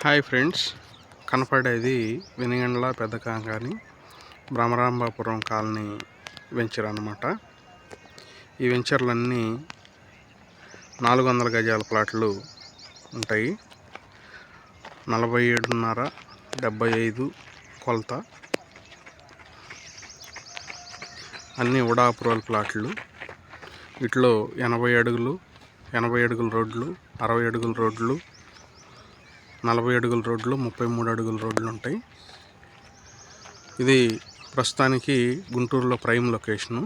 Hi friends, కనపడేది వెనిగండ్ల పెద్ద Kakani భ్రమరాంబాపురం colony venture అన్నమాట. ఈ వెంచర్లన్నీ 400 గజాల ప్లాట్లు ఉంటాయి. 47.5 75 కొలత, అన్నీ ఉడా అప్రూవల్ ప్లాట్లు. వీటిలో 80 అడుగులు, 80 అడుగుల రోడ్లు, 60 అడుగుల రోడ్లు, 40 అడుగుల రోడ్లు, 33 అడుగుల రోడ్లు ఉంటాయి. ఇది ప్రస్తుతానికి గుంటూరులో prime location.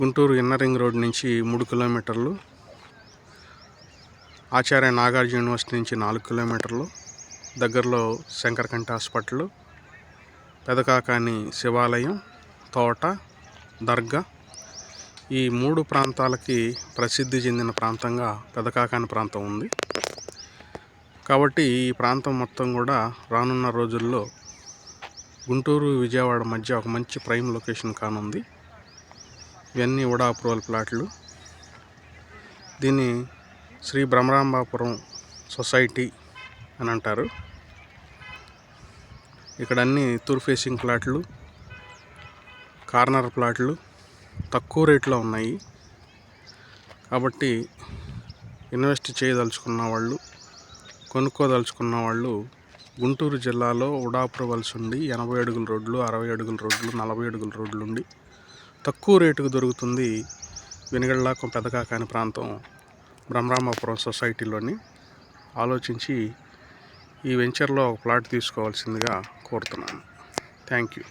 Guntur inner ring road నుంచి 3 కిలోమీటర్లు, ఆచార్య నాగార్జున యూనివర్సిటీ నుంచి 4 కిలోమీటర్లు, దగ్గరలో శంకరకంటి హాస్పిటల్, పెదకాకాని శివాలయం, తోట, దర్గా, ఈ 3 ప్రాంతాలకి ప్రసిద్ధి చెందిన ప్రాంతంగా పెదకాకాని ప్రాంతం ఉంది. కాబట్టి ఈ ప్రాంతం మొత్తం కూడా రానున్న రోజుల్లో గుంటూరు విజయవాడ మధ్య ఒక మంచి ప్రైమ్ లొకేషన్ కానుంది. ఇవన్నీ ఉడా అప్రూవల్ ప్లాట్లు. దీన్ని శ్రీ భ్రమరాంబాపురం సొసైటీ అని అంటారు. ఇక్కడ అన్ని తూర్పు ఫేసింగ్ ప్లాట్లు, కార్నర్ ప్లాట్లు తక్కువ రేట్లో ఉన్నాయి. కాబట్టి ఇన్వెస్ట్ చేయదలుచుకున్న వాళ్ళు, కొనుక్కోదలుచుకున్న వాళ్ళు గుంటూరు జిల్లాలో ఉడా అప్రూవల్స్ ఉండి 80 అడుగుల రోడ్లు, 60 అడుగుల రోడ్లు, 40 అడుగుల రోడ్లు ఉండి తక్కువ రేటుకు దొరుకుతుంది వెనిగండ్ల పెదకాకాని ప్రాంతం భ్రమరాంబాపురం సొసైటీలోని. ఆలోచించి ఈ వెంచర్లో ఒక ప్లాట్ తీసుకోవాల్సిందిగా కోరుతున్నాను. Thank you.